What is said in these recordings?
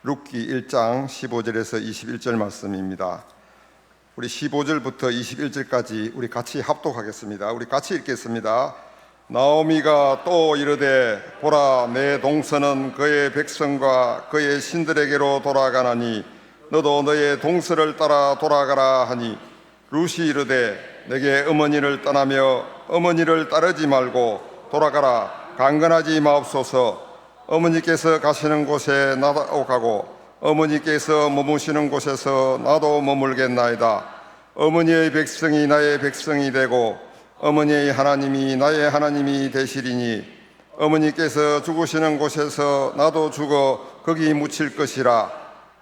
룻기 1장 15절에서 21절 말씀입니다. 우리 15절부터 21절까지 우리 같이 합독하겠습니다. 우리 같이 읽겠습니다. 나오미가 또 이르되 보라, 내 동서는 그의 백성과 그의 신들에게로 돌아가나니 너도 너의 동서를 따라 돌아가라 하니, 룻이 이르되 내게 어머니를 떠나며 어머니를 따르지 말고 돌아가라, 강건하지 마옵소서. 어머니께서 가시는 곳에 나도 가고 어머니께서 머무시는 곳에서 나도 머물겠나이다. 어머니의 백성이 나의 백성이 되고 어머니의 하나님이 나의 하나님이 되시리니, 어머니께서 죽으시는 곳에서 나도 죽어 거기 묻힐 것이라.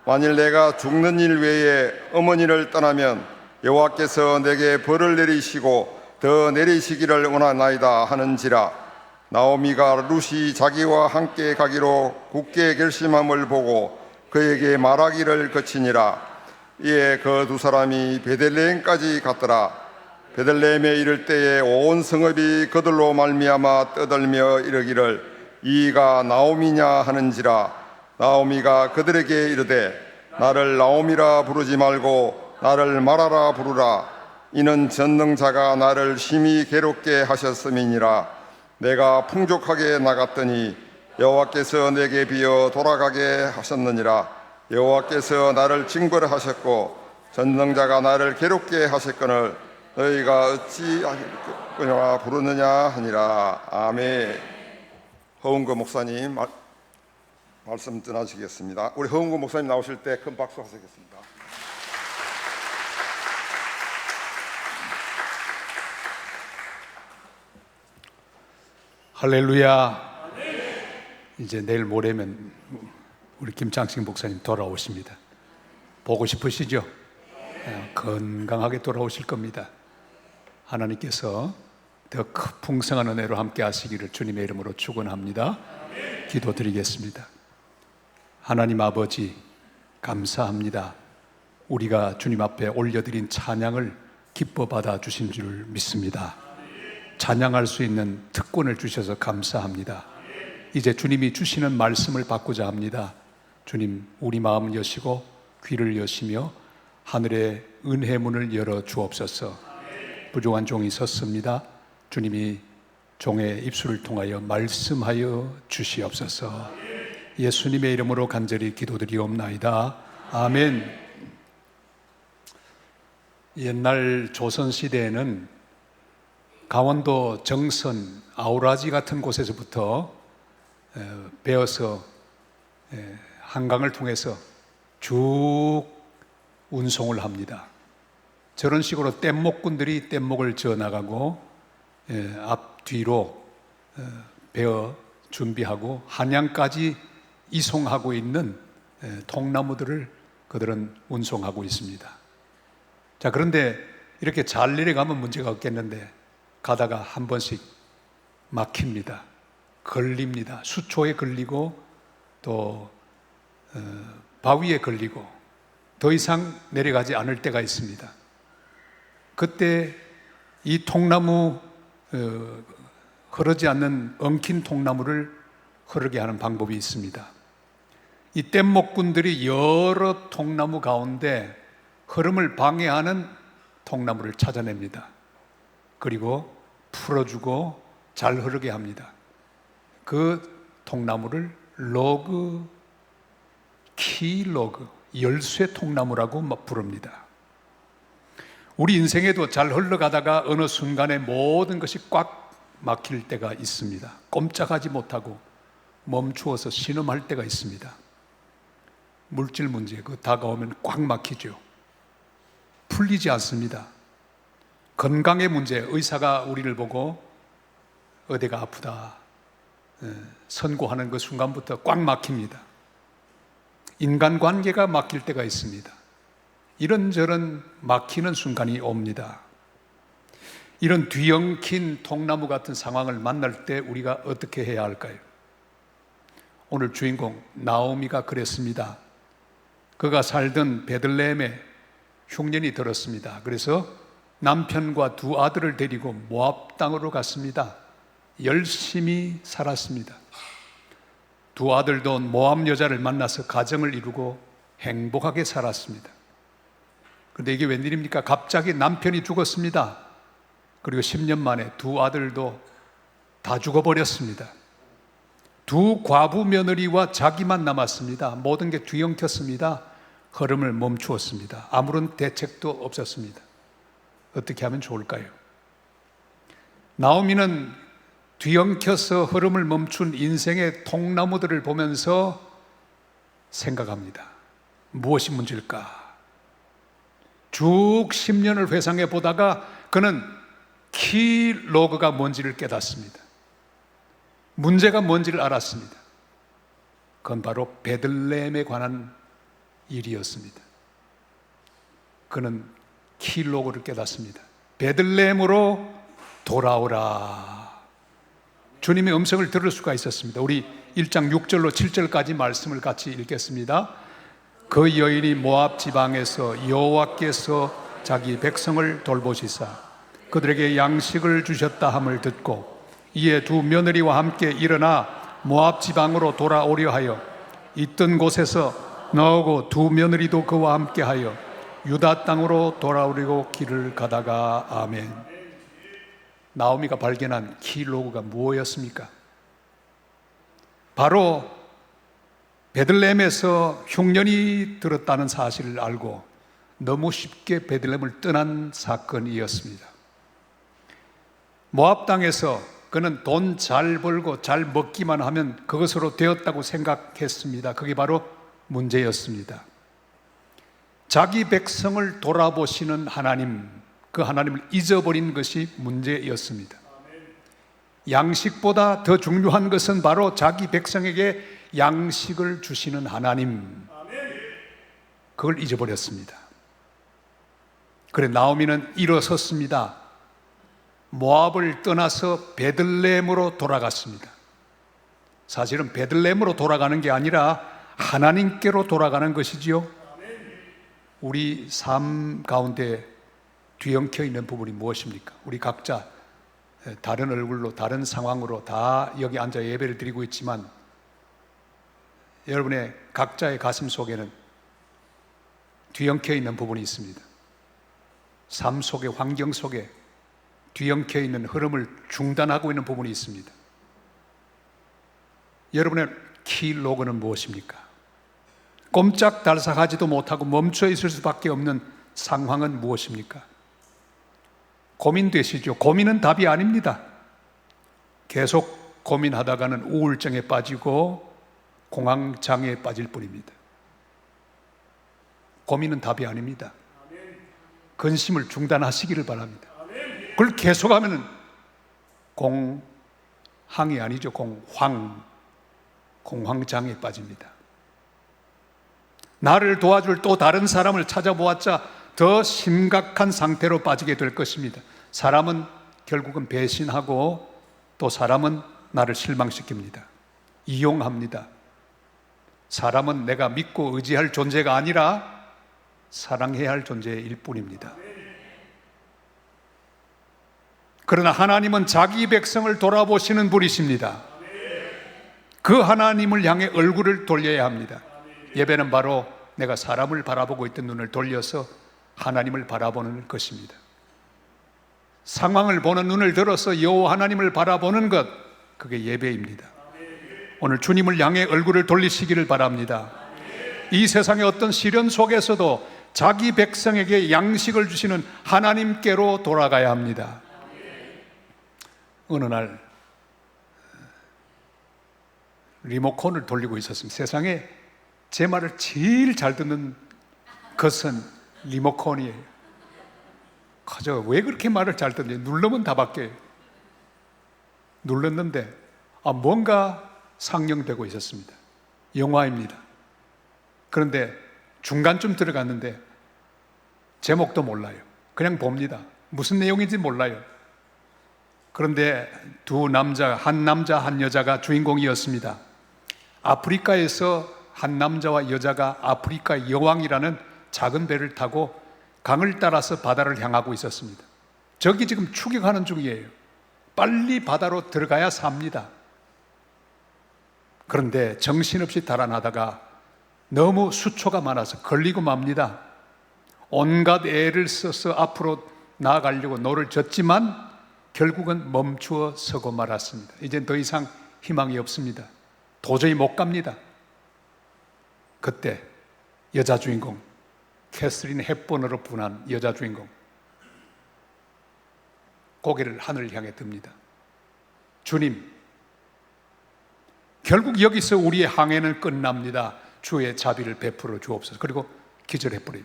만일 내가 죽는 일 외에 어머니를 떠나면 여호와께서 내게 벌을 내리시고 더 내리시기를 원하나이다 하는지라. 나오미가 룻이 자기와 함께 가기로 굳게 결심함을 보고 그에게 말하기를 거치니라. 이에 그 두 사람이 베들레헴까지 갔더라. 베들레헴에 이를 때에 온 성읍이 그들로 말미암아 떠들며 이르기를 이가 나오미냐 하는지라. 나오미가 그들에게 이르되 나를 나오미라 부르지 말고 나를 마라라 부르라. 이는 전능자가 나를 심히 괴롭게 하셨음이니라. 내가 풍족하게 나갔더니 여호와께서 내게 비어 돌아가게 하셨느니라. 여호와께서 나를 징벌하셨고 전능자가 나를 괴롭게 하셨거늘 너희가 어찌 하겠느냐 부르느냐 하니라. 아멘. 허은거 목사님 말씀 전하시겠습니다. 우리 허은거 목사님 나오실 때 큰 박수 하시겠습니다. 할렐루야. 이제 내일 모레면 우리 김창식 목사님 돌아오십니다. 보고 싶으시죠? 건강하게 돌아오실 겁니다. 하나님께서 더 풍성한 은혜로 함께 하시기를 주님의 이름으로 축원합니다. 기도드리겠습니다. 하나님 아버지, 감사합니다. 우리가 주님 앞에 올려드린 찬양을 기뻐 받아 주신 줄 믿습니다. 찬양할 수 있는 특권을 주셔서 감사합니다. 이제 주님이 주시는 말씀을 받고자 합니다. 주님, 우리 마음을 여시고 귀를 여시며 하늘의 은혜 문을 열어 주옵소서. 부족한 종이 섰습니다. 주님이 종의 입술을 통하여 말씀하여 주시옵소서. 예수님의 이름으로 간절히 기도드리옵나이다. 아멘. 옛날 조선시대에는 강원도 정선, 아우라지 같은 곳에서부터 베어서 한강을 통해서 쭉 운송을 합니다. 저런 식으로 뗏목꾼들이 뗏목을 지어 나가고 앞뒤로 베어 준비하고 한양까지 이송하고 있는 통나무들을 그들은 운송하고 있습니다. 자, 그런데 이렇게 잘 내려가면 문제가 없겠는데 가다가 한 번씩 막힙니다. 걸립니다. 수초에 걸리고 또 바위에 걸리고 더 이상 내려가지 않을 때가 있습니다. 그때 이 통나무, 흐르지 않는 엉킨 통나무를 흐르게 하는 방법이 있습니다. 이 뗏목꾼들이 여러 통나무 가운데 흐름을 방해하는 통나무를 찾아냅니다. 그리고 풀어주고 잘 흐르게 합니다. 그 통나무를 로그, 키로그, 열쇠 통나무라고 부릅니다. 우리 인생에도 잘 흘러가다가 어느 순간에 모든 것이 꽉 막힐 때가 있습니다. 꼼짝하지 못하고 멈추어서 신음할 때가 있습니다. 물질 문제, 그 다가오면 꽉 막히죠. 풀리지 않습니다. 건강의 문제, 의사가 우리를 보고 어디가 아프다 선고하는 그 순간부터 꽉 막힙니다. 인간관계가 막힐 때가 있습니다. 이런저런 막히는 순간이 옵니다. 이런 뒤엉킨 통나무 같은 상황을 만날 때 우리가 어떻게 해야 할까요? 오늘 주인공 나오미가 그랬습니다. 그가 살던 베들레헴에 흉년이 들었습니다. 그래서 남편과 두 아들을 데리고 모압 땅으로 갔습니다. 열심히 살았습니다. 두 아들도 모압 여자를 만나서 가정을 이루고 행복하게 살았습니다. 그런데 이게 웬일입니까? 갑자기 남편이 죽었습니다. 그리고 10년 만에 두 아들도 다 죽어버렸습니다. 두 과부 며느리와 자기만 남았습니다. 모든 게 뒤엉켰습니다. 흐름을 멈추었습니다. 아무런 대책도 없었습니다. 어떻게 하면 좋을까요? 나오미는 뒤엉켜서 흐름을 멈춘 인생의 통나무들을 보면서 생각합니다. 무엇이 문제일까? 쭉 10년을 회상해 보다가 그는 키로그가 뭔지를 깨닫습니다. 문제가 뭔지를 알았습니다. 그건 바로 베들레헴에 관한 일이었습니다. 그는 키로그를 깨닫습니다. 베들레헴으로 돌아오라. 주님의 음성을 들을 수가 있었습니다. 우리 1장 6절로 7절까지 말씀을 같이 읽겠습니다. 그 여인이 모압 지방에서 여호와께서 자기 백성을 돌보시사 그들에게 양식을 주셨다 함을 듣고 이에 두 며느리와 함께 일어나 모압 지방으로 돌아오려 하여 있던 곳에서 나오고 두 며느리도 그와 함께 하여 유다 땅으로 돌아오려고 길을 가다가 아멘. 나오미가 발견한 키로그가 무엇이었습니까? 바로 베들레헴에서 흉년이 들었다는 사실을 알고 너무 쉽게 베들레헴을 떠난 사건이었습니다. 모압 땅에서 그는 돈 잘 벌고 잘 먹기만 하면 그것으로 되었다고 생각했습니다. 그게 바로 문제였습니다. 자기 백성을 돌아보시는 하나님, 그 하나님을 잊어버린 것이 문제였습니다. 양식보다 더 중요한 것은 바로 자기 백성에게 양식을 주시는 하나님, 그걸 잊어버렸습니다. 그래 나오미는 일어섰습니다. 모압을 떠나서 베들레헴으로 돌아갔습니다. 사실은 베들레헴으로 돌아가는 게 아니라 하나님께로 돌아가는 것이지요. 우리 삶 가운데 뒤엉켜 있는 부분이 무엇입니까? 우리 각자 다른 얼굴로 다른 상황으로 다 여기 앉아 예배를 드리고 있지만 여러분의 각자의 가슴 속에는 뒤엉켜 있는 부분이 있습니다. 삶 속에, 환경 속에 뒤엉켜 있는 흐름을 중단하고 있는 부분이 있습니다. 여러분의 키로그는 무엇입니까? 꼼짝달싹하지도 못하고 멈춰 있을 수밖에 없는 상황은 무엇입니까? 고민되시죠? 고민은 답이 아닙니다. 계속 고민하다가는 우울증에 빠지고 공황장애에 빠질 뿐입니다. 고민은 답이 아닙니다. 근심을 중단하시기를 바랍니다. 그걸 계속하면 공항이 아니죠. 공황장애에 빠집니다. 나를 도와줄 또 다른 사람을 찾아보았자 더 심각한 상태로 빠지게 될 것입니다. 사람은 결국은 배신하고 또 사람은 나를 실망시킵니다. 이용합니다. 사람은 내가 믿고 의지할 존재가 아니라 사랑해야 할 존재일 뿐입니다. 그러나 하나님은 자기 백성을 돌아보시는 분이십니다. 그 하나님을 향해 얼굴을 돌려야 합니다. 예배는 바로 내가 사람을 바라보고 있던 눈을 돌려서 하나님을 바라보는 것입니다. 상황을 보는 눈을 들어서 여호와 하나님을 바라보는 것, 그게 예배입니다. 오늘 주님을 향해 얼굴을 돌리시기를 바랍니다. 이 세상의 어떤 시련 속에서도 자기 백성에게 양식을 주시는 하나님께로 돌아가야 합니다. 어느 날 리모컨을 돌리고 있었습니다. 세상에 제 말을 제일 잘 듣는 것은 리모컨이에요. 그저 왜 그렇게 말을 잘 듣는지 누르면 다 바뀌어요. 눌렀는데 뭔가 상영되고 있었습니다. 영화입니다. 그런데 중간쯤 들어갔는데 제목도 몰라요. 그냥 봅니다. 무슨 내용인지 몰라요. 그런데 한 남자 한 여자가 주인공이었습니다. 아프리카에서 한 남자와 여자가 아프리카 여왕이라는 작은 배를 타고 강을 따라서 바다를 향하고 있었습니다. 저기 지금 추격하는 중이에요. 빨리 바다로 들어가야 삽니다. 그런데 정신없이 달아나다가 너무 수초가 많아서 걸리고 맙니다. 온갖 애를 써서 앞으로 나아가려고 노를 젓지만 결국은 멈추어 서고 말았습니다. 이젠 더 이상 희망이 없습니다. 도저히 못 갑니다. 그때 여자 주인공, 캐서린 헵번으로 분한 여자 주인공, 고개를 하늘을 향해 듭니다. 주님, 결국 여기서 우리의 항해는 끝납니다. 주의 자비를 베풀어 주옵소서. 그리고 기절해버려요.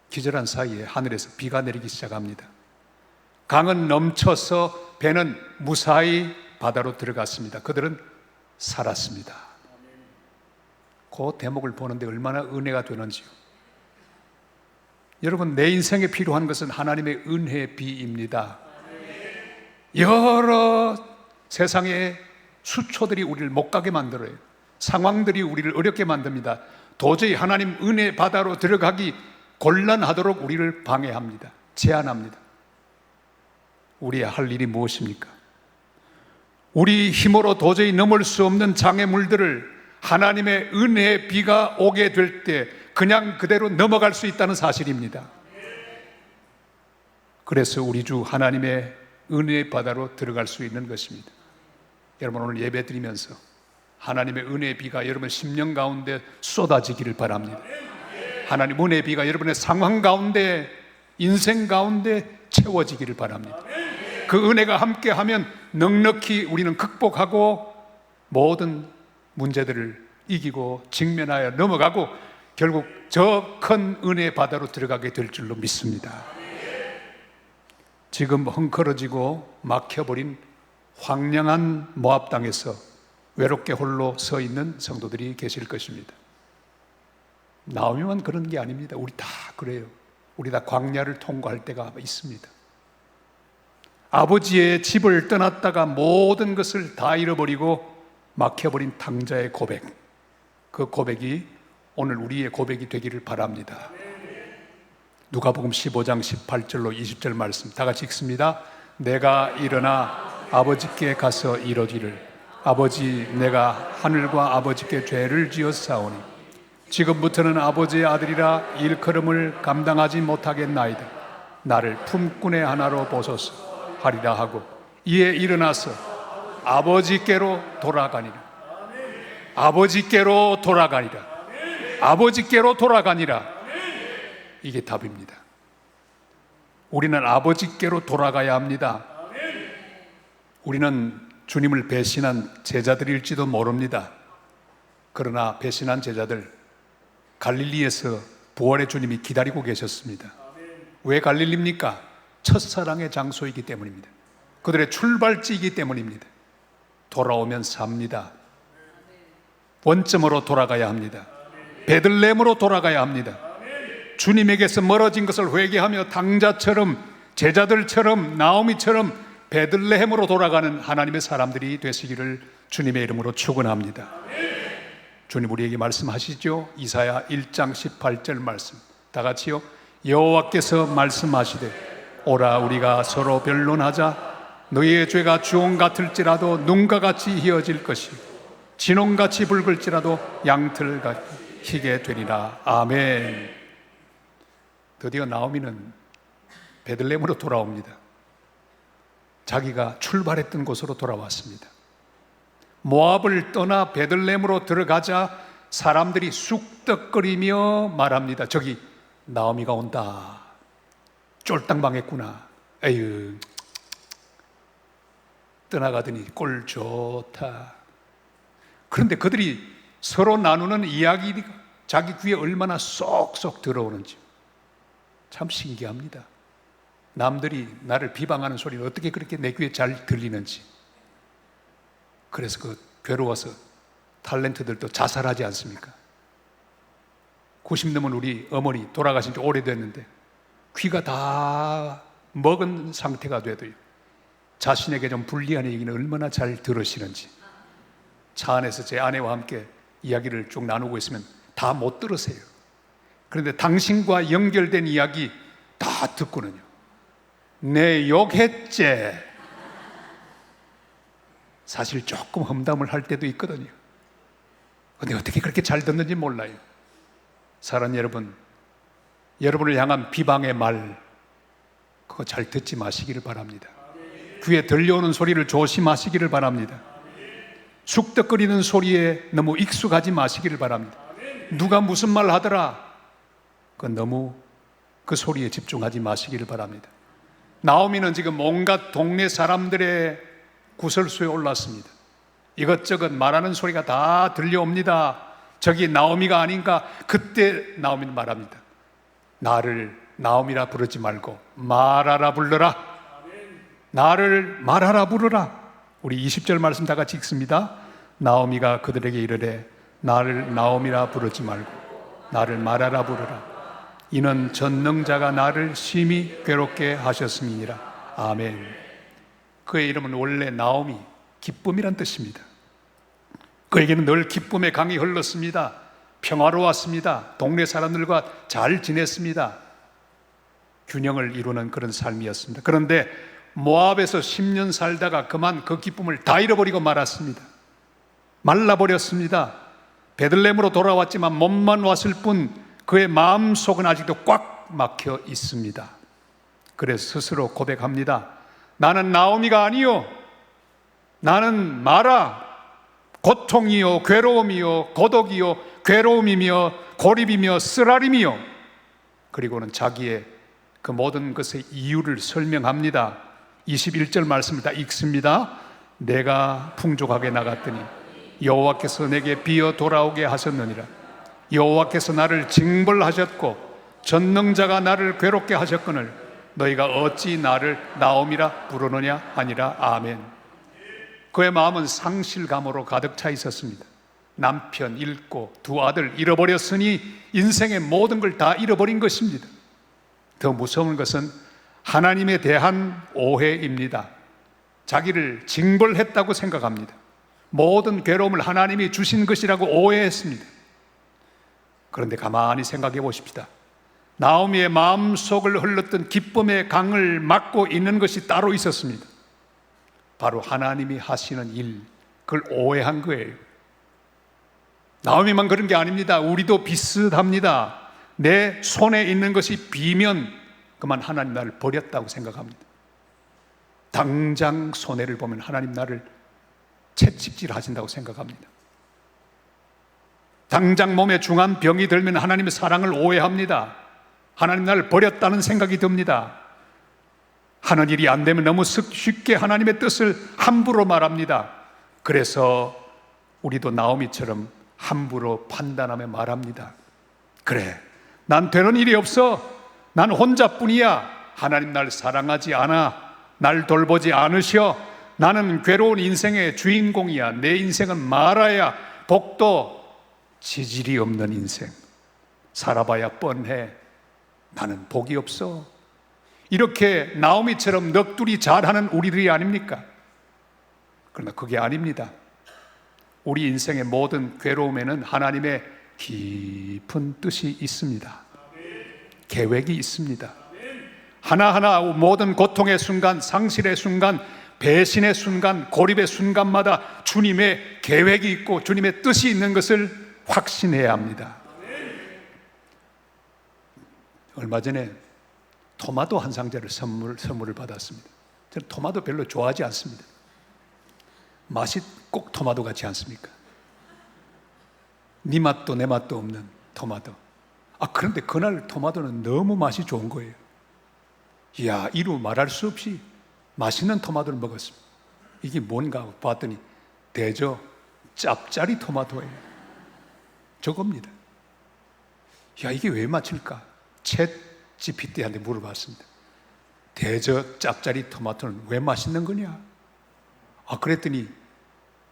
기절한 사이에 하늘에서 비가 내리기 시작합니다. 강은 넘쳐서 배는 무사히 바다로 들어갔습니다. 그들은 살았습니다. 그 대목을 보는데 얼마나 은혜가 되는지요. 여러분, 내 인생에 필요한 것은 하나님의 은혜의 비입니다. 여러 세상의 수초들이 우리를 못 가게 만들어요. 상황들이 우리를 어렵게 만듭니다. 도저히 하나님 은혜 바다로 들어가기 곤란하도록 우리를 방해합니다. 제한합니다. 우리의 할 일이 무엇입니까? 우리 힘으로 도저히 넘을 수 없는 장애물들을 하나님의 은혜의 비가 오게 될 때 그냥 그대로 넘어갈 수 있다는 사실입니다. 그래서 우리 주 하나님의 은혜의 바다로 들어갈 수 있는 것입니다. 여러분, 오늘 예배 드리면서 하나님의 은혜의 비가 여러분 심령 가운데 쏟아지기를 바랍니다. 하나님 은혜의 비가 여러분의 상황 가운데, 인생 가운데 채워지기를 바랍니다. 그 은혜가 함께하면 넉넉히 우리는 극복하고 모든 문제들을 이기고 직면하여 넘어가고 결국 저 큰 은혜의 바다로 들어가게 될 줄로 믿습니다. 지금 헝클어지고 막혀버린 황량한 모압 땅에서 외롭게 홀로 서 있는 성도들이 계실 것입니다. 나오면 그런 게 아닙니다. 우리 다 그래요. 우리 다 광야를 통과할 때가 있습니다. 아버지의 집을 떠났다가 모든 것을 다 잃어버리고 막혀버린 탕자의 고백, 그 고백이 오늘 우리의 고백이 되기를 바랍니다. 누가복음 15장 18절로 20절 말씀 다 같이 읽습니다. 내가 일어나 아버지께 가서 이르기를 아버지, 내가 하늘과 아버지께 죄를 지었사오니 지금부터는 아버지의 아들이라 일컬음을 감당하지 못하겠나이다. 나를 품꾼의 하나로 보소서 하리라 하고 이에 일어나서 아버지께로 돌아가니라. 아버지께로 돌아가니라. 아버지께로 돌아가니라. 이게 답입니다. 우리는 아버지께로 돌아가야 합니다. 우리는 주님을 배신한 제자들일지도 모릅니다. 그러나 배신한 제자들, 갈릴리에서 부활의 주님이 기다리고 계셨습니다. 왜 갈릴리입니까? 첫사랑의 장소이기 때문입니다. 그들의 출발지이기 때문입니다. 돌아오면 삽니다. 원점으로 돌아가야 합니다. 베들레헴으로 돌아가야 합니다. 주님에게서 멀어진 것을 회개하며 탕자처럼, 제자들처럼, 나오미처럼 베들레헴으로 돌아가는 하나님의 사람들이 되시기를 주님의 이름으로 축원합니다. 주님 우리에게 말씀하시죠. 이사야 1장 18절 말씀 다 같이요. 여호와께서 말씀하시되 오라 우리가 서로 변론하자. 너희의 죄가 주홍 같을지라도 눈과 같이 희어질 것이요 진홍같이 붉을지라도 양털같이 희게 되리라. 아멘. 드디어 나오미는 베들레헴으로 돌아옵니다. 자기가 출발했던 곳으로 돌아왔습니다. 모압을 떠나 베들레헴으로 들어가자 사람들이 쑥덕거리며 말합니다. 저기 나오미가 온다. 쫄딱 망했구나. 에휴, 떠나가더니 꼴 좋다. 그런데 그들이 서로 나누는 이야기가 자기 귀에 얼마나 쏙쏙 들어오는지 참 신기합니다. 남들이 나를 비방하는 소리를 어떻게 그렇게 내 귀에 잘 들리는지. 그래서 그 괴로워서 탤런트들도 자살하지 않습니까? 90 넘은 우리 어머니 돌아가신 지 오래됐는데 귀가 다 먹은 상태가 돼도요 자신에게 좀 불리한 얘기는 얼마나 잘 들으시는지. 차 안에서 제 아내와 함께 이야기를 쭉 나누고 있으면 다 못 들으세요. 그런데 당신과 연결된 이야기 다 듣고는요 내 욕했제. 사실 조금 험담을 할 때도 있거든요. 근데 어떻게 그렇게 잘 듣는지 몰라요. 사랑하는 여러분, 여러분을 향한 비방의 말, 그거 잘 듣지 마시기를 바랍니다. 귀에 들려오는 소리를 조심하시기를 바랍니다. 숙덕거리는 소리에 너무 익숙하지 마시기를 바랍니다. 누가 무슨 말 하더라, 그 너무 그 소리에 집중하지 마시기를 바랍니다. 나오미는 지금 온갖 동네 사람들의 구설수에 올랐습니다. 이것저것 말하는 소리가 다 들려옵니다. 저기 나오미가 아닌가? 그때 나오미는 말합니다. 나를 나오미라 부르지 말고 마라라 불러라. 나를 마라라 부르라. 우리 20절 말씀 다 같이 읽습니다. 나오미가 그들에게 이르되 나를 나오미라 부르지 말고 나를 마라라 부르라. 이는 전능자가 나를 심히 괴롭게 하셨음이니라. 아멘. 그의 이름은 원래 나오미, 기쁨이란 뜻입니다. 그에게는 늘 기쁨의 강이 흘렀습니다. 평화로웠습니다. 동네 사람들과 잘 지냈습니다. 균형을 이루는 그런 삶이었습니다. 그런데 모압에서 10년 살다가 그만 그 기쁨을 다 잃어버리고 말았습니다. 말라버렸습니다. 베들레헴으로 돌아왔지만 몸만 왔을 뿐 그의 마음속은 아직도 꽉 막혀 있습니다. 그래서 스스로 고백합니다. 나는 나오미가 아니요, 나는 마라, 고통이요, 괴로움이요, 고독이요, 괴로움이며 고립이며 쓰라림이요. 그리고는 자기의 그 모든 것의 이유를 설명합니다. 21절 말씀을 다 읽습니다. 내가 풍족하게 나갔더니 여호와께서 내게 비어 돌아오게 하셨느니라. 여호와께서 나를 징벌하셨고 전능자가 나를 괴롭게 하셨거늘 너희가 어찌 나를 나오미라 부르느냐 하니라. 아멘. 그의 마음은 상실감으로 가득 차 있었습니다. 남편 잃고 두 아들 잃어버렸으니 인생의 모든 걸 다 잃어버린 것입니다. 더 무서운 것은 하나님에 대한 오해입니다. 자기를 징벌했다고 생각합니다. 모든 괴로움을 하나님이 주신 것이라고 오해했습니다. 그런데 가만히 생각해 보십시다. 나오미의 마음속을 흘렀던 기쁨의 강을 막고 있는 것이 따로 있었습니다. 바로 하나님이 하시는 일, 그걸 오해한 거예요. 나오미만 그런 게 아닙니다. 우리도 비슷합니다. 내 손에 있는 것이 비면 그만 하나님 나를 버렸다고 생각합니다. 당장 손해를 보면 하나님 나를 채찍질 하신다고 생각합니다. 당장 몸에 중한 병이 들면 하나님의 사랑을 오해합니다. 하나님 나를 버렸다는 생각이 듭니다. 하는 일이 안 되면 너무 쉽게 하나님의 뜻을 함부로 말합니다. 그래서 우리도 나오미처럼 함부로 판단하며 말합니다. 그래, 난 되는 일이 없어. 난 혼자뿐이야. 하나님 날 사랑하지 않아. 날 돌보지 않으셔. 나는 괴로운 인생의 주인공이야. 내 인생은 마라야. 복도 지질이 없는 인생. 살아봐야 뻔해. 나는 복이 없어. 이렇게 나오미처럼 넋두리 잘하는 우리들이 아닙니까? 그러나 그게 아닙니다. 우리 인생의 모든 괴로움에는 하나님의 깊은 뜻이 있습니다. 계획이 있습니다. 하나하나 모든 고통의 순간, 상실의 순간, 배신의 순간, 고립의 순간마다 주님의 계획이 있고 주님의 뜻이 있는 것을 확신해야 합니다. 얼마 전에 토마토 한 상자를 선물을 받았습니다. 저는 토마토 별로 좋아하지 않습니다. 맛이 꼭 토마토 같지 않습니까? 네 맛도 내 맛도 없는 토마토. 그런데 그날 토마토는 너무 맛이 좋은 거예요. 이야, 이루 말할 수 없이 맛있는 토마토를 먹었습니다. 이게 뭔가 하고 봤더니 대저 짭짜리 토마토예요. 저겁니다. 야, 이게 왜 맛일까? 챗 GPT한테 물어봤습니다. 대저 짭짜리 토마토는 왜 맛있는 거냐? 그랬더니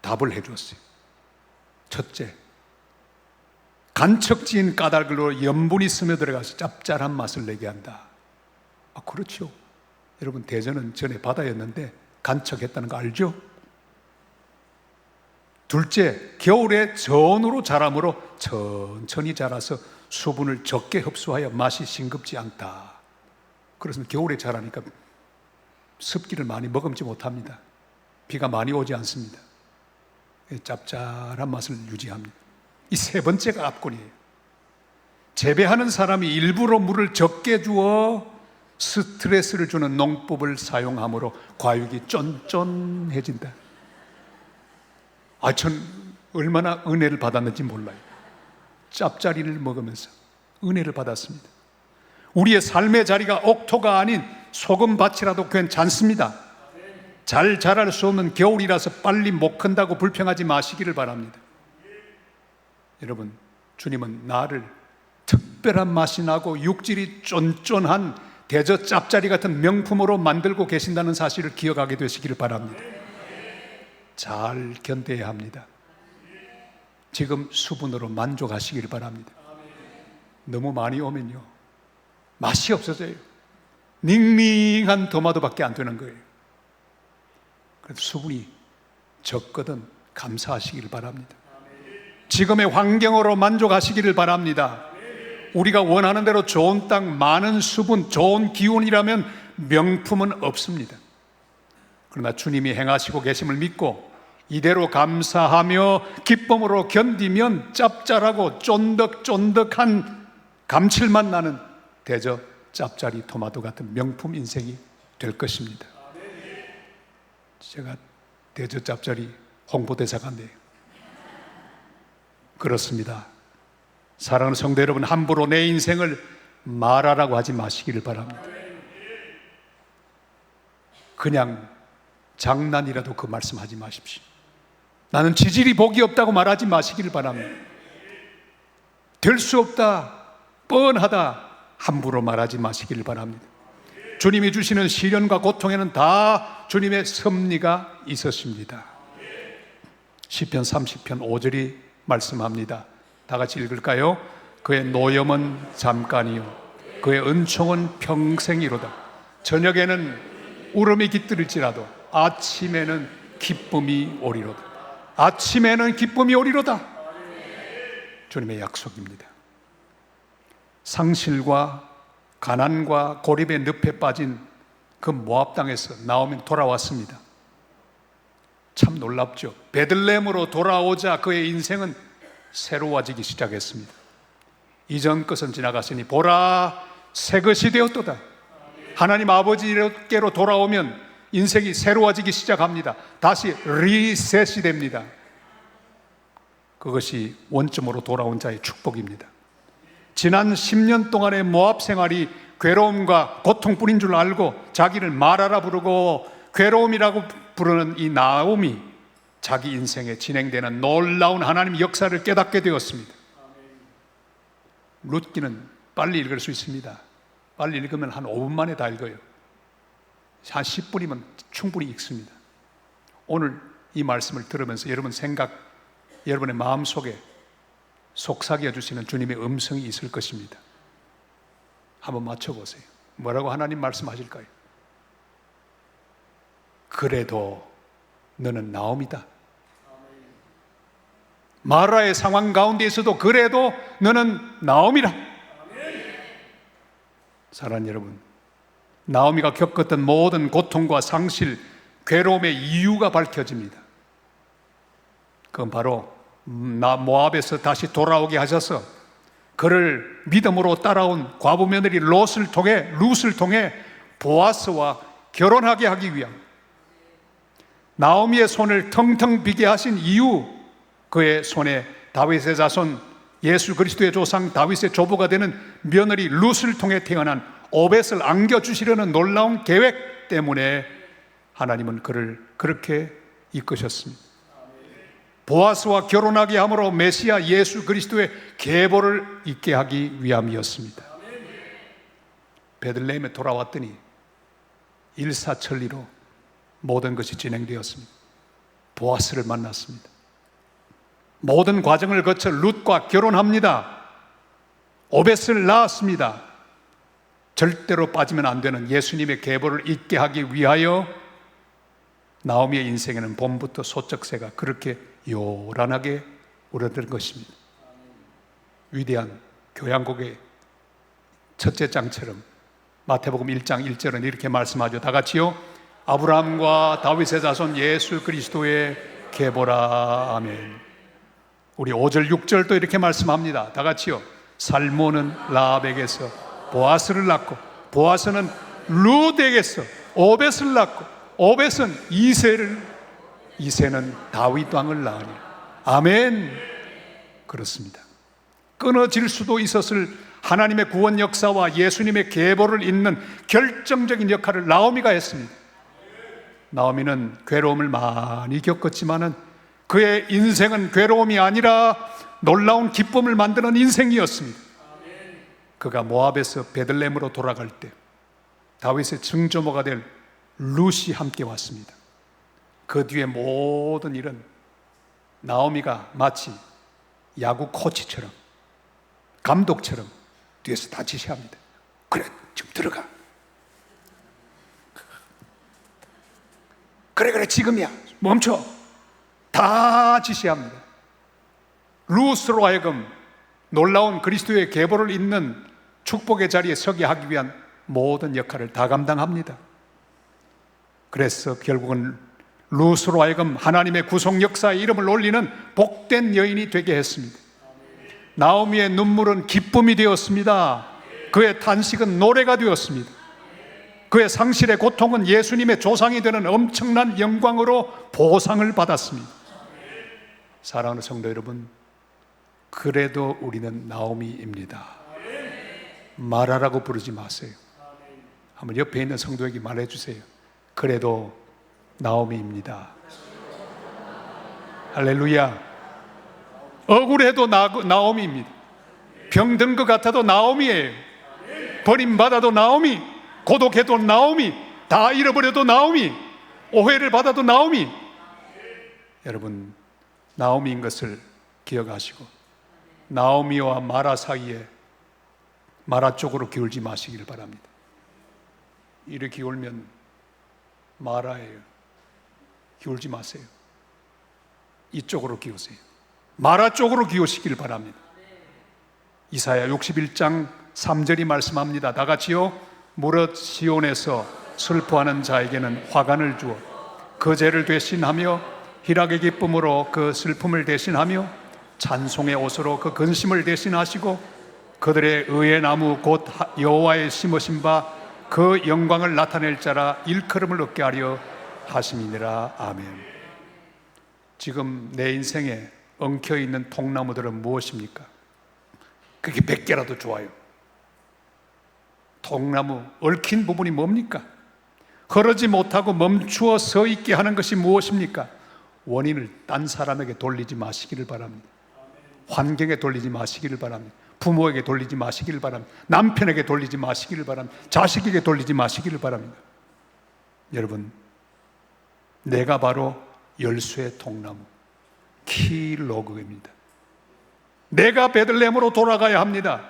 답을 해줬어요. 첫째, 간척지인 까닭으로 염분이 스며들어가서 짭짤한 맛을 내게 한다. 그렇죠. 여러분, 대전은 전에 바다였는데 간척했다는 거 알죠? 둘째, 겨울에 전으로 자라므로 천천히 자라서 수분을 적게 흡수하여 맛이 싱겁지 않다. 그래서 겨울에 자라니까 습기를 많이 머금지 못합니다. 비가 많이 오지 않습니다. 짭짤한 맛을 유지합니다. 이 세 번째가 압권이에요. 재배하는 사람이 일부러 물을 적게 주어 스트레스를 주는 농법을 사용함으로 과육이 쫀쫀해진다. 전 얼마나 은혜를 받았는지 몰라요. 짭짜리를 먹으면서 은혜를 받았습니다. 우리의 삶의 자리가 옥토가 아닌 소금밭이라도 괜찮습니다. 잘 자랄 수 없는 겨울이라서 빨리 못 큰다고 불평하지 마시기를 바랍니다. 여러분, 주님은 나를 특별한 맛이 나고 육질이 쫀쫀한 대저 짭짜리 같은 명품으로 만들고 계신다는 사실을 기억하게 되시기를 바랍니다. 잘 견뎌야 합니다. 지금 수분으로 만족하시기를 바랍니다. 너무 많이 오면요, 맛이 없어져요. 닝닝한 토마토밖에 안 되는 거예요. 그래서 수분이 적거든 감사하시기를 바랍니다. 지금의 환경으로 만족하시기를 바랍니다. 우리가 원하는 대로 좋은 땅, 많은 수분, 좋은 기운이라면 명품은 없습니다. 그러나 주님이 행하시고 계심을 믿고 이대로 감사하며 기쁨으로 견디면 짭짤하고 쫀득쫀득한 감칠맛 나는 대저 짭짜리 토마토 같은 명품 인생이 될 것입니다. 제가 대저 짭짜리 홍보대사관인데요. 그렇습니다. 사랑하는 성도 여러분, 함부로 내 인생을 말하라고 하지 마시기를 바랍니다. 그냥 장난이라도 그 말씀하지 마십시오. 나는 지질이 복이 없다고 말하지 마시기를 바랍니다. 될 수 없다, 뻔하다 함부로 말하지 마시기를 바랍니다. 주님이 주시는 시련과 고통에는 다 주님의 섭리가 있었습니다. 시편 30편 5절이 말씀합니다. 다 같이 읽을까요? 그의 노염은 잠깐이요 그의 은총은 평생이로다. 저녁에는 울음이 깃들일지라도 아침에는 기쁨이 오리로다. 아침에는 기쁨이 오리로다. 주님의 약속입니다. 상실과 가난과 고립의 늪에 빠진 그 모압 땅에서 나오면 돌아왔습니다. 참 놀랍죠. 베들레헴으로 돌아오자 그의 인생은 새로워지기 시작했습니다. 이전 것은 지나갔으니 보라 새 것이 되었도다. 하나님 아버지께로 돌아오면 인생이 새로워지기 시작합니다. 다시 리셋이 됩니다. 그것이 원점으로 돌아온 자의 축복입니다. 지난 10년 동안의 모압 생활이 괴로움과 고통뿐인 줄 알고 자기를 마라라 부르고 괴로움이라고 부르는 이 나옴이 자기 인생에 진행되는 놀라운 하나님의 역사를 깨닫게 되었습니다. 룻기는 빨리 읽을 수 있습니다. 빨리 읽으면 한 5분 만에 다 읽어요. 한 10분이면 충분히 읽습니다. 오늘 이 말씀을 들으면서 여러분 생각, 여러분의 마음속에 속삭여 주시는 주님의 음성이 있을 것입니다. 한번 맞춰보세요. 뭐라고 하나님 말씀하실까요? 그래도 너는 나옴이다. 마라의 상황 가운데에서도 그래도 너는 나옴이라. 사랑하는 여러분, 나오미가 겪었던 모든 고통과 상실, 괴로움의 이유가 밝혀집니다. 그건 바로 모압에서 다시 돌아오게 하셔서 그를 믿음으로 따라온 과부 며느리 룻을 통해 보아스와 결혼하게 하기 위함. 나오미의 손을 텅텅 비게 하신 이유, 그의 손에 다윗의 자손 예수 그리스도의 조상 다윗의 조부가 되는 며느리 룻을 통해 태어난 오벳을 안겨주시려는 놀라운 계획 때문에 하나님은 그를 그렇게 이끄셨습니다. 보아스와 결혼하게 함으로 메시아 예수 그리스도의 계보를 잇게 하기 위함이었습니다. 베들레헴에 돌아왔더니 일사천리로 모든 것이 진행되었습니다. 보아스를 만났습니다. 모든 과정을 거쳐 룻과 결혼합니다. 오벳을 낳았습니다. 절대로 빠지면 안 되는 예수님의 계보를 잇게 하기 위하여 나오미의 인생에는 봄부터 소쩍새가 그렇게 요란하게 우러들 것입니다. 위대한 교향곡의 첫째 장처럼 마태복음 1장 1절은 이렇게 말씀하죠. 다 같이요. 아브라함과 다윗의 자손 예수 그리스도의 계보라. 아멘. 우리 5절 6절 또 이렇게 말씀합니다. 다 같이요. 살몬은 라합에게서 보아스를 낳고 보아스는 룻에게서 오벳을 낳고 오벳은 이새는 다윗 왕을 낳으니. 아멘. 그렇습니다. 끊어질 수도 있었을 하나님의 구원 역사와 예수님의 계보를 잇는 결정적인 역할을 나오미가 했습니다. 나오미는 괴로움을 많이 겪었지만은 그의 인생은 괴로움이 아니라 놀라운 기쁨을 만드는 인생이었습니다. 그가 모압에서 베들레헴으로 돌아갈 때 다윗의 증조모가 될 룻이 함께 왔습니다. 그 뒤에 모든 일은 나오미가 마치 야구 코치처럼 감독처럼 뒤에서 다 지시합니다. 그래, 지금 들어가. 그래, 지금이야. 멈춰. 다 지시합니다. 룻으로 하여금 놀라운 그리스도의 계보를 잇는 축복의 자리에 서게 하기 위한 모든 역할을 다 감당합니다. 그래서 결국은 룻으로 하여금 하나님의 구속 역사의 이름을 올리는 복된 여인이 되게 했습니다. 나오미의 눈물은 기쁨이 되었습니다. 그의 탄식은 노래가 되었습니다. 그의 상실의 고통은 예수님의 조상이 되는 엄청난 영광으로 보상을 받았습니다. 사랑하는 성도 여러분, 그래도 우리는 나오미입니다. 마라라고 부르지 마세요. 한번 옆에 있는 성도에게 말해주세요. 그래도 나오미입니다. 할렐루야. 억울해도 나오미입니다. 병든 것 같아도 나오미예요. 버림받아도 나오미, 고독해도 나오미, 다 잃어버려도 나오미, 오해를 받아도 나오미. 여러분, 나오미인 것을 기억하시고 나오미와 마라 사이에 마라 쪽으로 기울지 마시기를 바랍니다. 이렇게 기울면 마라예요. 기울지 마세요. 이쪽으로 기우세요. 마라 쪽으로 기우시기를 바랍니다. 이사야 61장 3절이 말씀합니다. 다 같이요. 무릇 시온에서 슬퍼하는 자에게는 화관을 주어 그 죄를 대신하며 희락의 기쁨으로 그 슬픔을 대신하며 찬송의 옷으로 그 근심을 대신하시고 그들의 의의 나무 곧 여호와의 심으신 바 그 영광을 나타낼 자라 일컬음을 얻게 하려 하심이니라. 아멘. 지금 내 인생에 엉켜있는 통나무들은 무엇입니까? 그게 100개라도 좋아요. 통나무 얽힌 부분이 뭡니까? 흐르지 못하고 멈추어 서 있게 하는 것이 무엇입니까? 원인을 딴 사람에게 돌리지 마시기를 바랍니다. 환경에 돌리지 마시기를 바랍니다. 부모에게 돌리지 마시기를 바랍니다. 남편에게 돌리지 마시기를 바랍니다. 자식에게 돌리지 마시기를 바랍니다. 여러분, 내가 바로 열쇠의 통나무 키로그입니다. 내가 베들레헴으로 돌아가야 합니다.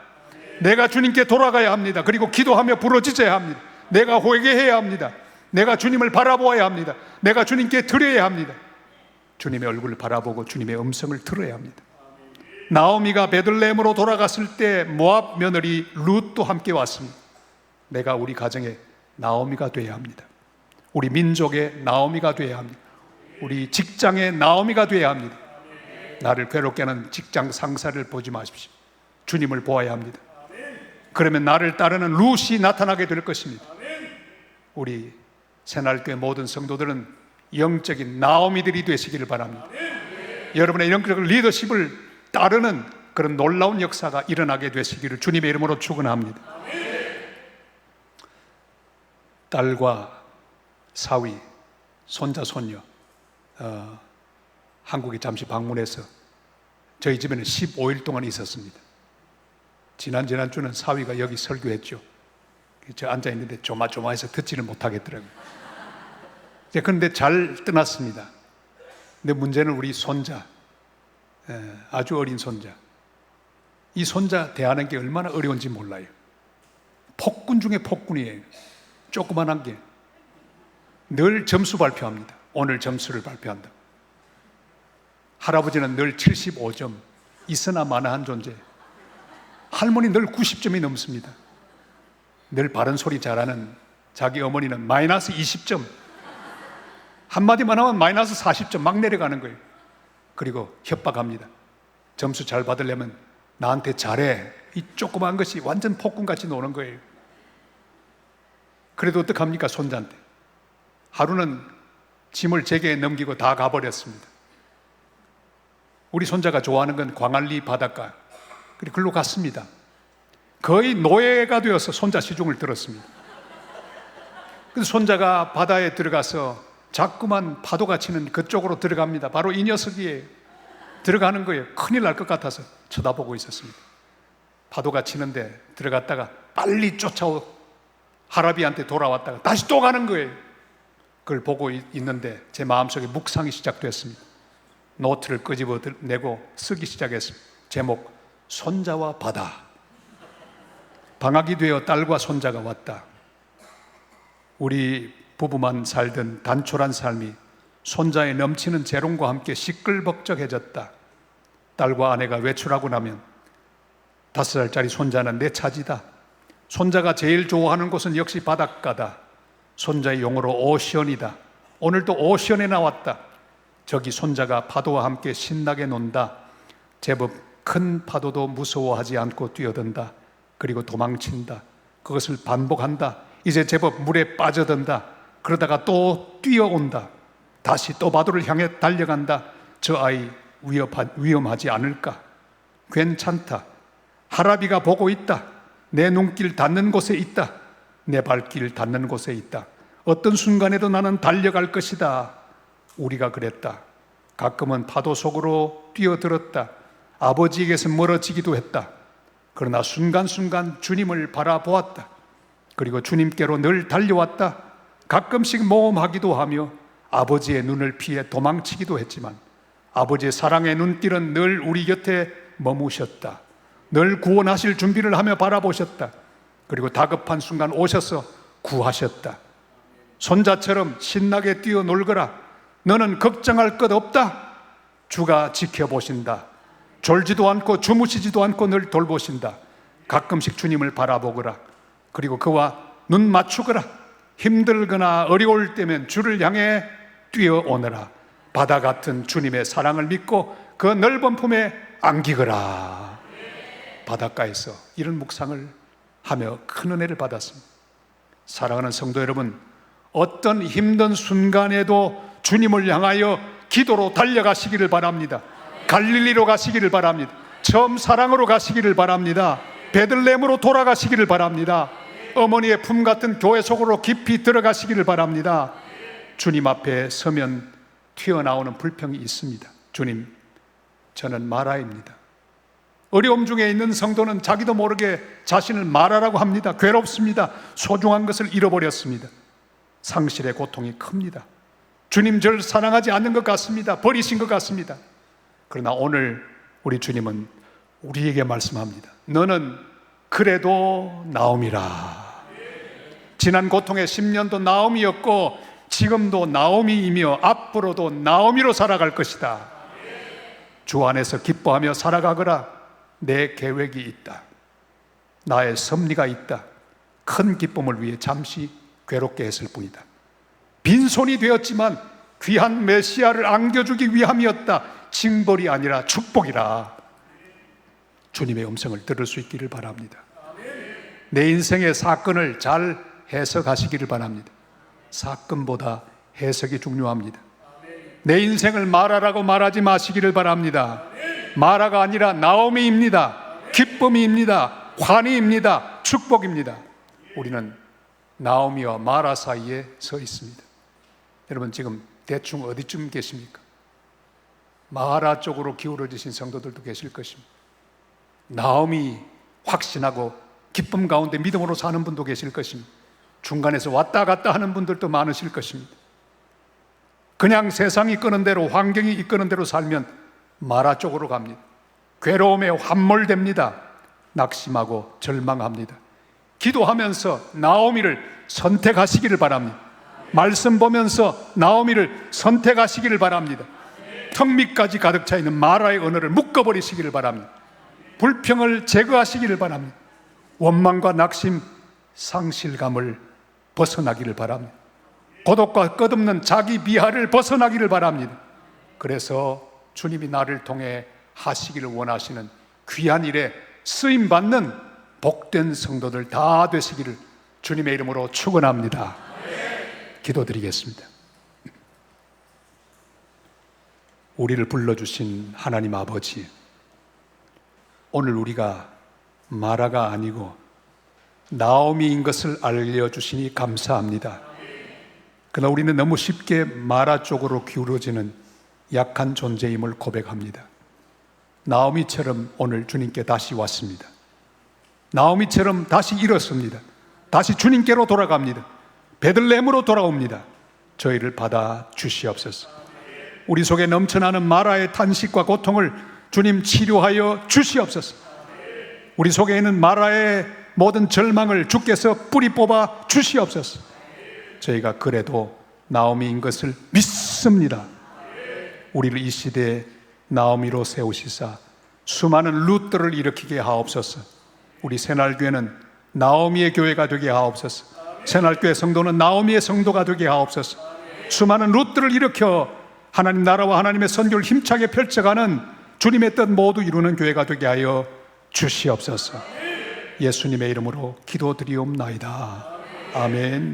내가 주님께 돌아가야 합니다. 그리고 기도하며 부르짖어야 합니다. 내가 회개해야 합니다. 내가 주님을 바라보아야 합니다. 내가 주님께 드려야 합니다. 주님의 얼굴을 바라보고 주님의 음성을 들어야 합니다. 나오미가 베들레헴으로 돌아갔을 때 모압 며느리 룻도 함께 왔습니다. 내가 우리 가정의 나오미가 되어야 합니다. 우리 민족의 나오미가 되어야 합니다. 우리 직장의 나오미가 되어야 합니다. 나를 괴롭게 하는 직장 상사를 보지 마십시오. 주님을 보아야 합니다. 그러면 나를 따르는 룻이 나타나게 될 것입니다. 우리 새날교회 모든 성도들은 영적인 나오미들이 되시기를 바랍니다. 여러분의 영적 리더십을 따르는 그런 놀라운 역사가 일어나게 되시기를 주님의 이름으로 축원합니다. 딸과 사위, 손자, 손녀 한국에 잠시 방문해서 저희 집에는 15일 동안 있었습니다. 지난주는 사위가 여기 설교했죠. 저 앉아있는데 조마조마해서 듣지를 못하겠더라고요. 그런데 잘 떠났습니다. 근데 문제는 우리 손자, 아주 어린 손자. 이 손자 대하는 게 얼마나 어려운지 몰라요. 폭군 중에 폭군이에요. 조그만한 게 늘 점수 발표합니다. 오늘 점수를 발표한다. 할아버지는 늘 75점, 있으나 마나한 존재. 할머니 늘 90점이 넘습니다. 늘 바른 소리 잘하는 자기 어머니는 마이너스 20점. 한마디만 하면 마이너스 40점 막 내려가는 거예요. 그리고 협박합니다. 점수 잘 받으려면 나한테 잘해. 이 조그만 것이 완전 폭군같이 노는 거예요. 그래도 어떡합니까? 손자한테 하루는 짐을 제게 넘기고 다 가버렸습니다. 우리 손자가 좋아하는 건 광안리 바닷가. 그리고 글로 갔습니다. 거의 노예가 되어서 손자 시중을 들었습니다. 그래서 손자가 바다에 들어가서 자꾸만 파도가 치는 그쪽으로 들어갑니다. 바로 이 녀석이에요. 들어가는 거예요. 큰일 날 것 같아서 쳐다보고 있었습니다. 파도가 치는데 들어갔다가 빨리 쫓아오 할아비한테 돌아왔다가 다시 또 가는 거예요. 그걸 보고 있는데 제 마음속에 묵상이 시작됐습니다. 노트를 끄집어내고 쓰기 시작했습니다. 제목, 손자와 바다. 방학이 되어 딸과 손자가 왔다. 우리 부부만 살던 단촐한 삶이 손자의 넘치는 재롱과 함께 시끌벅적해졌다. 딸과 아내가 외출하고 나면 5살짜리 손자는 내 차지다. 손자가 제일 좋아하는 곳은 역시 바닷가다. 손자의 용어로 오션이다. 오늘도 오션에 나왔다. 저기 손자가 파도와 함께 신나게 논다. 제법 큰 파도도 무서워하지 않고 뛰어든다. 그리고 도망친다. 그것을 반복한다. 이제 제법 물에 빠져든다. 그러다가 또 뛰어온다. 다시 또 파도를 향해 달려간다. 저 아이 위험하지 않을까? 괜찮다. 할아비가 보고 있다. 내 눈길 닿는 곳에 있다. 내 발길 닿는 곳에 있다. 어떤 순간에도 나는 달려갈 것이다. 우리가 그랬다. 가끔은 파도 속으로 뛰어들었다. 아버지에게서 멀어지기도 했다. 그러나 순간순간 주님을 바라보았다. 그리고 주님께로 늘 달려왔다. 가끔씩 모험하기도 하며 아버지의 눈을 피해 도망치기도 했지만 아버지의 사랑의 눈길은 늘 우리 곁에 머무셨다. 늘 구원하실 준비를 하며 바라보셨다. 그리고 다급한 순간 오셔서 구하셨다. 손자처럼 신나게 뛰어놀거라. 너는 걱정할 것 없다. 주가 지켜보신다. 졸지도 않고 주무시지도 않고 늘 돌보신다. 가끔씩 주님을 바라보거라. 그리고 그와 눈 맞추거라. 힘들거나 어려울 때면 주를 향해 뛰어오너라. 바다 같은 주님의 사랑을 믿고 그 넓은 품에 안기거라. 바닷가에서 이런 묵상을 하며 큰 은혜를 받았습니다. 사랑하는 성도 여러분, 어떤 힘든 순간에도 주님을 향하여 기도로 달려가시기를 바랍니다. 갈릴리로 가시기를 바랍니다. 처음 사랑으로 가시기를 바랍니다. 베들레헴으로 돌아가시기를 바랍니다. 어머니의 품 같은 교회 속으로 깊이 들어가시기를 바랍니다. 주님 앞에 서면 튀어나오는 불평이 있습니다. 주님, 저는 마라입니다. 어려움 중에 있는 성도는 자기도 모르게 자신을 마라라고 합니다. 괴롭습니다. 소중한 것을 잃어버렸습니다. 상실의 고통이 큽니다. 주님 저를 사랑하지 않는 것 같습니다. 버리신 것 같습니다. 그러나 오늘 우리 주님은 우리에게 말씀합니다. 너는 그래도 나옴이라. 지난 고통의 10년도 나옴이었고 지금도 나옴이이며 앞으로도 나옴이로 살아갈 것이다. 주 안에서 기뻐하며 살아가거라. 내 계획이 있다. 나의 섭리가 있다. 큰 기쁨을 위해 잠시 괴롭게 했을 뿐이다. 빈손이 되었지만 귀한 메시아를 안겨주기 위함이었다. 징벌이 아니라 축복이라. 주님의 음성을 들을 수 있기를 바랍니다. 내 인생의 사건을 잘 해석하시기를 바랍니다. 사건보다 해석이 중요합니다. 내 인생을 마라라고 말하지 마시기를 바랍니다. 마라가 아니라 나오미입니다. 기쁨입니다. 환희입니다. 축복입니다. 우리는 나오미와 마라 사이에 서 있습니다. 여러분 지금 대충 어디쯤 계십니까? 마라 쪽으로 기울어지신 성도들도 계실 것입니다. 나오미 확신하고 기쁨 가운데 믿음으로 사는 분도 계실 것입니다. 중간에서 왔다 갔다 하는 분들도 많으실 것입니다. 그냥 세상이 이끄는 대로, 환경이 이끄는 대로 살면 마라 쪽으로 갑니다. 괴로움에 함몰됩니다. 낙심하고 절망합니다. 기도하면서 나오미를 선택하시기를 바랍니다. 말씀 보면서 나오미를 선택하시기를 바랍니다. 턱 밑까지 가득 차 있는 마라의 언어를 묶어버리시기를 바랍니다. 불평을 제거하시기를 바랍니다. 원망과 낙심, 상실감을 벗어나기를 바랍니다. 고독과 끝없는 자기 비하를 벗어나기를 바랍니다. 그래서 주님이 나를 통해 하시기를 원하시는 귀한 일에 쓰임받는 복된 성도들 다 되시기를 주님의 이름으로 축원합니다. 기도드리겠습니다. 우리를 불러주신 하나님 아버지, 오늘 우리가 마라가 아니고 나오미인 것을 알려주시니 감사합니다. 그러나 우리는 너무 쉽게 마라 쪽으로 기울어지는 약한 존재임을 고백합니다. 나오미처럼 오늘 주님께 다시 왔습니다. 나오미처럼 다시 일었습니다. 다시 주님께로 돌아갑니다. 베들레헴으로 돌아옵니다. 저희를 받아 주시옵소서. 우리 속에 넘쳐나는 마라의 탄식과 고통을 주님 치료하여 주시옵소서. 우리 속에 있는 마라의 모든 절망을 주께서 뿌리 뽑아 주시옵소서. 저희가 그래도 나오미인 것을 믿습니다. 우리를 이 시대에 나오미로 세우시사 수많은 룻들을 일으키게 하옵소서. 우리 새날교회는 나오미의 교회가 되게 하옵소서. 새날교회 성도는 나오미의 성도가 되게 하옵소서. 수많은 룻들을 일으켜 하나님 나라와 하나님의 선교를 힘차게 펼쳐가는 주님의 뜻 모두 이루는 교회가 되게 하여 주시옵소서. 예수님의 이름으로 기도드리옵나이다. 아멘.